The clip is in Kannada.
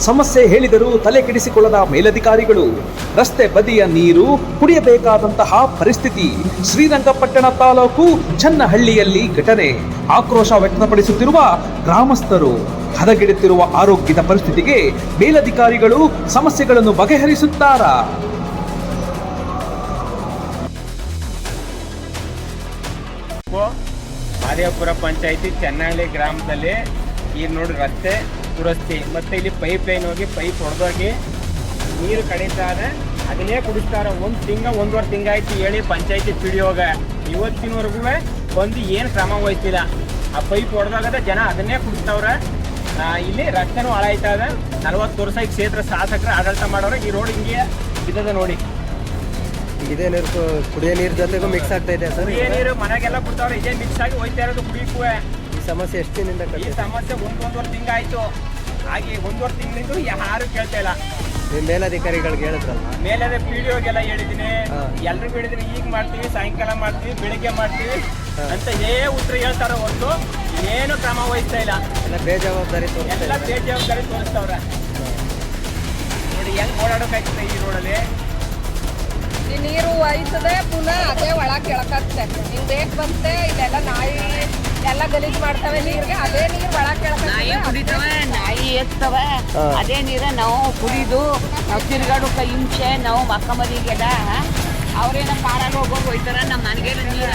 ಸಮಸ್ಯೆ ಹೇಳಿದರೂ ತಲೆ ಕೆಡಿಸಿಕೊಳ್ಳದ ಮೇಲಧಿಕಾರಿಗಳು. ರಸ್ತೆ ಬದಿಯ ನೀರು ಕುಡಿಯಬೇಕಾದಂತಹ ಪರಿಸ್ಥಿತಿ. ಶ್ರೀರಂಗಪಟ್ಟಣ ತಾಲೂಕು ಚನ್ನಹಳ್ಳಿಯಲ್ಲಿ ಘಟನೆ. ಆಕ್ರೋಶ ವ್ಯಕ್ತಪಡಿಸುತ್ತಿರುವ ಗ್ರಾಮಸ್ಥರು. ಹದಗೆಡುತ್ತಿರುವ ಆರೋಗ್ಯದ ಪರಿಸ್ಥಿತಿಗೆ ಮೇಲಧಿಕಾರಿಗಳು ಸಮಸ್ಯೆಗಳನ್ನು ಬಗೆಹರಿಸುತ್ತಾರಾ? ಮಾದೇವಪುರ ಪಂಚಾಯತಿ ಚನ್ನಹಳ್ಳಿ ಗ್ರಾಮದಲ್ಲಿ ಈ ನೋಡಿ ರಸ್ತೆ ದುರಸ್ತಿ ಮತ್ತೆ ಇಲ್ಲಿ ಪೈಪ್ ಲೈನ್ ಹೋಗಿ ಪೈಪ್ ಹೊಡೆದೋಗಿ ನೀರು ಕಡಿತಾರೆ, ಅದನ್ನೇ ಕುಡಿಸ್ತಾರೆ. ಒಂದೂವರೆ ತಿಂಗಾಯ್ತು ಹೇಳಿ ಪಂಚಾಯತಿ ಪಿಡಿಯೋಗ ಇವತ್ತಿನವರೆಗೂ ಬಂದು ಏನು ಕ್ರಮ ವಹಿಸ್ತಿಲ್ಲ. ಆ ಪೈಪ್ ಹೊಡೆದಾಗದ ಜನ ಅದನ್ನೇ ಕುಡಿಸ್ತವ್ರೆ. ಇಲ್ಲಿ ರಸ್ತೆನೂ ಹಾಳಾಯ್ತದ. 40 ವರ್ಷ ಈ ಕ್ಷೇತ್ರ ಶಾಸಕರು ಆಡಳಿತ ಮಾಡೋರು. ಈ ರೋಡ್ ಹಿಂಗೆ ಇದ್ದದ ನೋಡಿ. ಇದೇ ನೀರು ಕುಡಿಯೋ ನೀರು ಜೊತೆಗೂ ಮಿಕ್ಸ್ ಆಗ್ತಾ ಇದೆ ಸರ್. ಕುಡಿಯೋ ನೀರು ಮನೆಗೆಲ್ಲ ಬಿಡ್ತಾವ್ರೆ, ಇದೇ ಮಿಕ್ಸ್ ಆಗಿ ಹೋಯ್ತಾ ಇರೋದು ಕುಡಿಯಕ್ಕೂ. ಈ ಸಮಸ್ಯೆ ಎಷ್ಟು ದಿನದಿಂದ ಈ ಸಮಸ್ಯೆ ಒಂದೂವರೆ ತಿಂಗಾಯ್ತು. ಹಾಗೆ ಒಂದೂವರೆ ತಿಂಗಳಿಂದ ಯಾರು ಕೇಳ್ತಾ ಇಲ್ಲ. ನಿಮ್ಮ ಮೇಲಧಿಕಾರಿಗಳಿಗೆ ಹೇಳಿದ್ರಲ್ಲ? ಮೇಲೆ ಪಿಡಿಒಗೆಲ್ಲ ಹೇಳಿದ್ದೀನಿ, ಎಲ್ರಿಗೂ ಹೇಳಿದ್ದೀನಿ. ಈಗ ಮಾಡ್ತೀವಿ, ಸಾಯಂಕಾಲ ಮಾಡ್ತೀವಿ, ಬೆಳಿಗ್ಗೆ ಮಾಡ್ತೀವಿ ಅಂತ ಉತ್ತರ ಹೇಳ್ತಾರ ಹೊರತು ಏನು ಕ್ರಮ ವಹಿಸ್ತಾ ಇಲ್ಲ. ಎಲ್ಲ ಬೇಜವಾಬ್ದಾರಿ ತೋರಿಸ್ತವ್ರೆ. ನೋಡಿ ಹೆಂಗ್ ಓಡಾಡೋಕಾಯ್ತದೆ ಈ ರೋಡಲ್ಲಿ. ಈ ನೀರು ಒಯ್ತದೆ, ಪುನಃ ಅದೇ ಒಳ ಕೆಳಕತ್ತೆ. ಹಿಂಗ್ ಬೇಕು ಬಂತೆ, ಇಲ್ಲೆಲ್ಲ ನಾಯಿ ಎಲ್ಲ ಗಲೀಜ್ ಮಾಡ್ತವೆ ನೀರ್ಗೆ. ಅದೇ ನೀರು ಒಳ ನಾಯಿ ಕುಡಿತವೆ, ನಾಯಿ ಎತ್ತವೆ. ಅದೇ ನೀರ ನಾವು ಕುಡಿದು ನಾವು ತಿರ್ಗಾಡೋಕೆ ಹಿಂಸೆ. ನಾವು ಮಕ್ಕ ಮರಿಗೆಲ್ಲ ಅವ್ರೇನ ಪಾರಾಗ ಹೋಗೋರು ಹೋಯ್ತಾರ. ನಮ್ಮ ಮನೆಗೆಲ್ಲ ನೀರು